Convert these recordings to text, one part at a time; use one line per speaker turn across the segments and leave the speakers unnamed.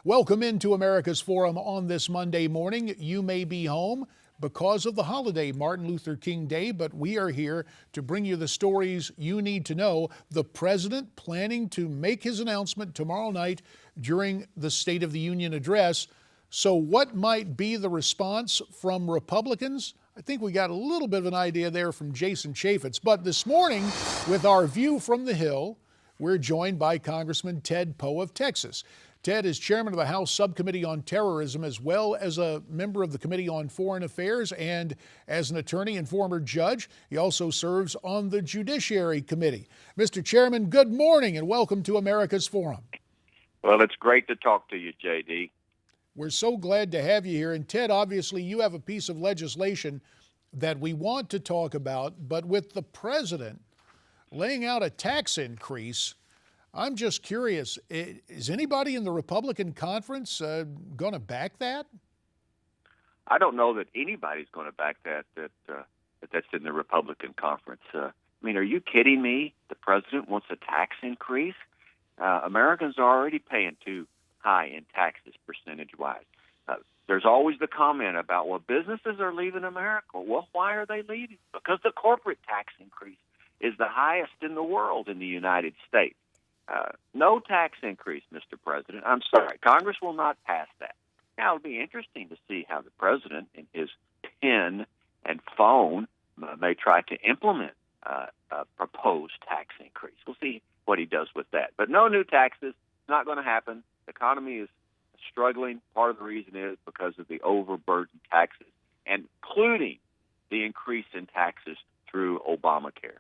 Welcome into America's Forum on this Monday morning. You may be home because of the holiday, Martin Luther King Day, but we are here to bring you the stories you need to know. The president planning to make his announcement tomorrow night during the State of the Union address. So what might be the response from Republicans? I think we got a little bit of an idea there from Jason Chaffetz. But this morning, with our view from the Hill, we're joined by Congressman Ted Poe of Texas. Ted is chairman of the House Subcommittee on Terrorism, as well as a member of the Committee on Foreign Affairs, and as an attorney and former judge, he also serves on the Judiciary Committee. Mr. Chairman, good morning and welcome to America's Forum.
Well, it's great to talk to you, J.D.
We're so glad to have you here. And Ted, obviously you have a piece of legislation that we want to talk about, but with the president laying out a tax increase, I'm just curious, is anybody in the Republican conference going to back that?
I don't know that anybody's going to back that's in the Republican conference. I mean, are you kidding me? The president wants a tax increase? Americans are already paying too high in taxes percentage-wise. There's always the comment about, well, businesses are leaving America. Well, why are they leaving? Because the corporate tax increase is the highest in the world in the United States. No tax increase, Mr. President. I'm sorry. Congress will not pass that. Now, it'll be interesting to see how the president, in his pen and phone, may try to implement a proposed tax increase. We'll see what he does with that. But no new taxes. It's not going to happen. The economy is struggling. Part of the reason is because of the overburdened taxes, including the increase in taxes through Obamacare.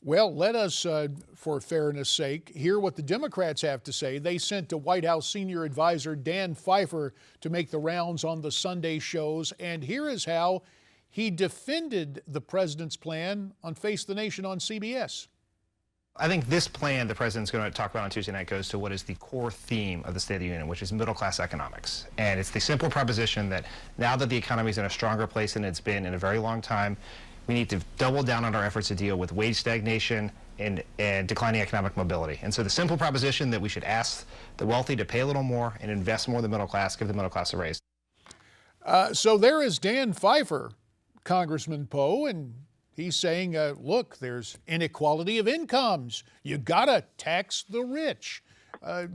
Well, let us, for fairness' sake, hear what the Democrats have to say. They sent to White House senior advisor Dan Pfeiffer to make the rounds on the Sunday shows, and here is how he defended the president's plan on Face the Nation on CBS.
I think this plan the president's going to talk about on Tuesday night goes to what is the core theme of the State of the Union, which is middle-class economics. And it's the simple proposition that now that the economy is in a stronger place than it's been in a very long time, we need to double down on our efforts to deal with wage stagnation and declining economic mobility. And so the simple proposition that we should ask the wealthy to pay a little more and invest more in the middle class, give the middle class a raise.
So there is Dan Pfeiffer, Congressman Poe, and he's saying, look, there's inequality of incomes. You gotta tax the rich.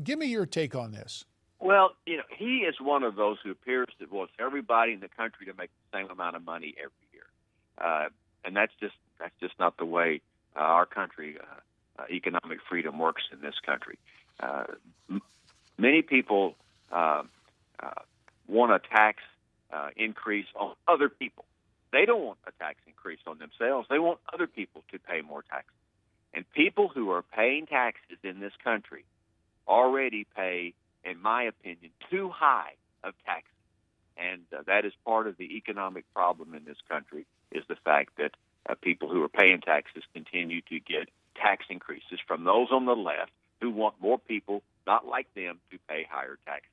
Give me your take on this.
Well, you know, he is one of those who appears to want everybody in the country to make the same amount of money every year. And that's just not the way our country, economic freedom works in this country. Many people want a tax increase on other people. They don't want a tax increase on themselves. They want other people to pay more taxes. And people who are paying taxes in this country already pay, in my opinion, too high of taxes. And that is part of the economic problem in this country, is the fact that people who are paying taxes continue to get tax increases from those on the left who want more people, not like them, to pay higher taxes.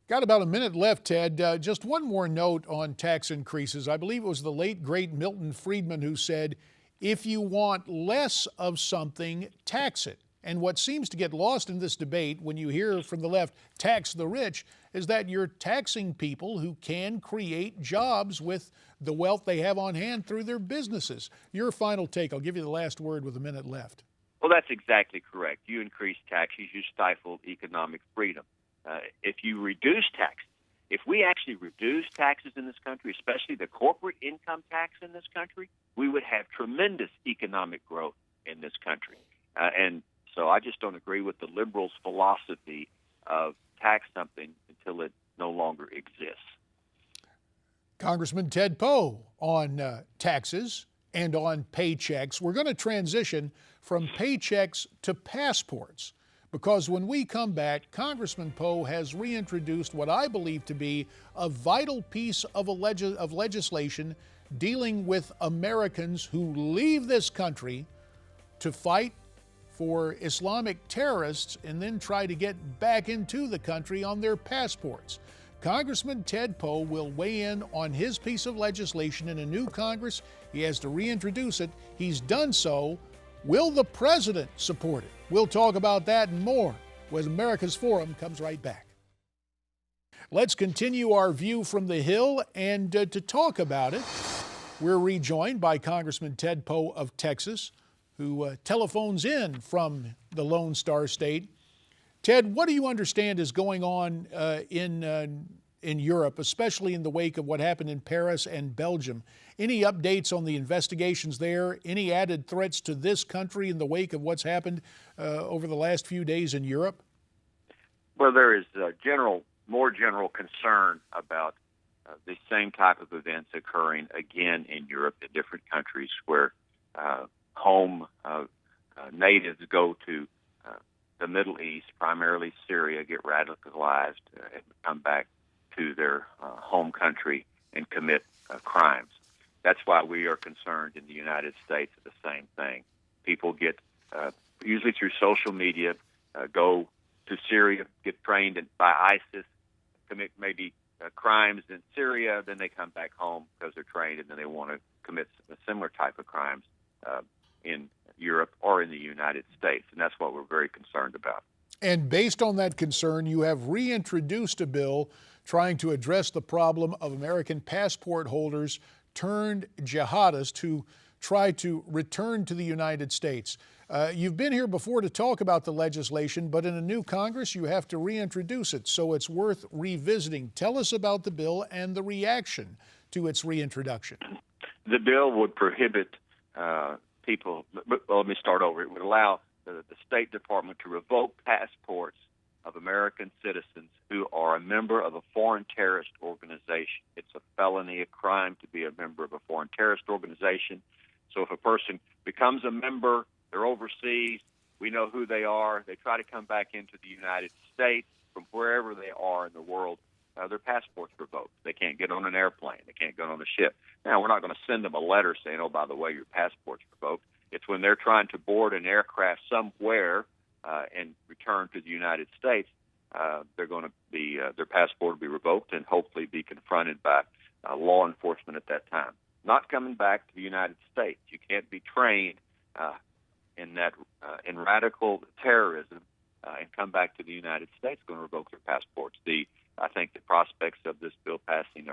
Got about a minute left, Ted. Just one more note on tax increases. I believe it was the late, great Milton Friedman who said, if you want less of something, tax it. And what seems to get lost in this debate when you hear from the left, tax the rich, is that you're taxing people who can create jobs with the wealth they have on hand through their businesses. Your final take. I'll give you the last word with a minute left.
Well, that's exactly correct. You increase taxes, you stifle economic freedom. If you reduce taxes, if we actually reduce taxes in this country, especially the corporate income tax in this country, we would have tremendous economic growth in this country. And so I just don't agree with the liberals' philosophy of tax something until it no longer exists.
Congressman Ted Poe on taxes and on paychecks. We're going to transition from paychecks to passports, because when we come back, Congressman Poe has reintroduced what I believe to be a vital piece of legislation dealing with Americans who leave this country to fight for Islamic terrorists and then try to get back into the country on their passports. Congressman Ted Poe will weigh in on his piece of legislation in a new Congress. He has to reintroduce it. He's done so. Will the president support it? We'll talk about that and more when America's Forum comes right back. Let's continue our view from the Hill, and to talk about it, we're rejoined by Congressman Ted Poe of Texas, who telephones in from the Lone Star State. Ted, what do you understand is going on in Europe, especially in the wake of what happened in Paris and Belgium? Any updates on the investigations there? Any added threats to this country in the wake of what's happened over the last few days in Europe?
Well, there is more general concern about the same type of events occurring again in Europe in different countries where home natives go to the Middle East, primarily Syria, get radicalized and come back to their home country and commit crimes. That's why we are concerned in the United States of the same thing. People get, usually through social media, go to Syria, get trained by ISIS, commit maybe crimes in Syria, then they come back home because they're trained, and then they want to commit a similar type of crimes in Europe or in the United States, and that's what we're very concerned about.
And based on that concern, you have reintroduced a bill trying to address the problem of American passport holders turned jihadists who try to return to the United States. You've been here before to talk about the legislation, but in a new Congress, you have to reintroduce it, so it's worth revisiting. Tell us about the bill and the reaction to its reintroduction.
The bill would prohibit people, well, let me start over. It would allow the State Department to revoke passports of American citizens who are a member of a foreign terrorist organization. It's a felony, a crime to be a member of a foreign terrorist organization. So if a person becomes a member, they're overseas, we know who they are, they try to come back into the United States from wherever they are in the world, their passports revoked. They can't get on an airplane. They can't get on a ship. Now, we're not going to send them a letter saying, oh, by the way, your passport's revoked. It's when they're trying to board an aircraft somewhere and return to the United States, they're going to be their passport will be revoked and hopefully be confronted by law enforcement at that time. Not coming back to the United States. You can't be trained in radical terrorism and come back to the United States. Going to revoke their passports. I think the prospects of this bill passing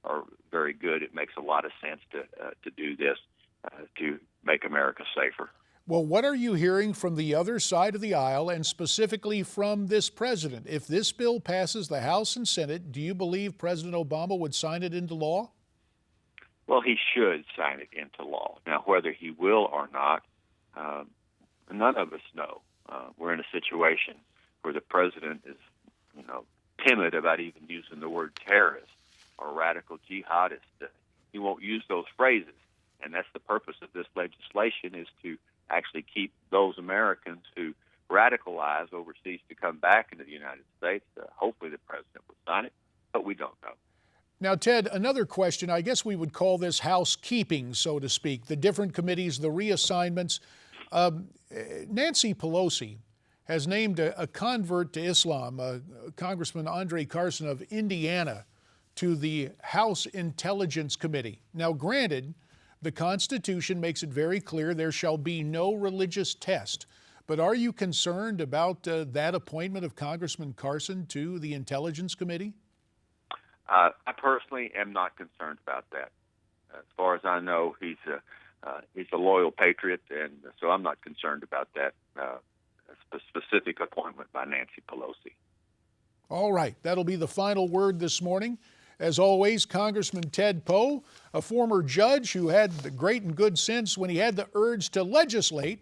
are very good. It makes a lot of sense to do this to make America safer.
Well, what are you hearing from the other side of the aisle, and specifically from this president? If this bill passes the House and Senate, do you believe President Obama would sign it into law?
Well, he should sign it into law. Now, whether he will or not, none of us know. We're in a situation where the president is, timid about even using the word terrorist or radical jihadist. He won't use those phrases, and that's the purpose of this legislation, is to actually keep those Americans who radicalize overseas to come back into the United States. Hopefully the president will sign it, but we don't know.
Now, Ted, another question, I guess we would call this housekeeping, so to speak, the different committees, the reassignments. Nancy Pelosi has named a convert to Islam, Congressman Andre Carson of Indiana, to the House Intelligence Committee. Now, granted, the Constitution makes it very clear there shall be no religious test. But are you concerned about that appointment of Congressman Carson to the Intelligence Committee?
I personally am not concerned about that. As far as I know, he's a loyal patriot, and so I'm not concerned about that specific appointment by Nancy Pelosi.
All right, that'll be the final word this morning. As always, Congressman Ted Poe, a former judge who had the great and good sense when he had the urge to legislate.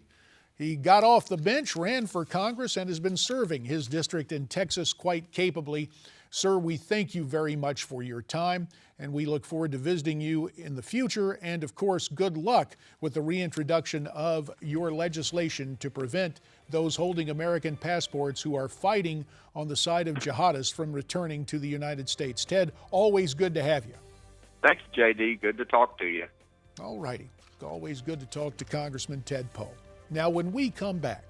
He got off the bench, ran for Congress, and has been serving his district in Texas quite capably. Sir, we thank you very much for your time, and we look forward to visiting you in the future. And of course, good luck with the reintroduction of your legislation to prevent those holding American passports who are fighting on the side of jihadists from returning to the United States. Ted, always good to have you.
Thanks, J.D. Good to talk to you.
All righty. Always good to talk to Congressman Ted Poe. Now, when we come back,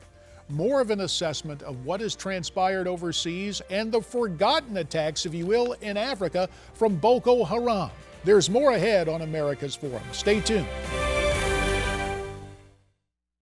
more of an assessment of what has transpired overseas and the forgotten attacks, if you will, in Africa from Boko Haram. There's more ahead on America's Forum. Stay tuned.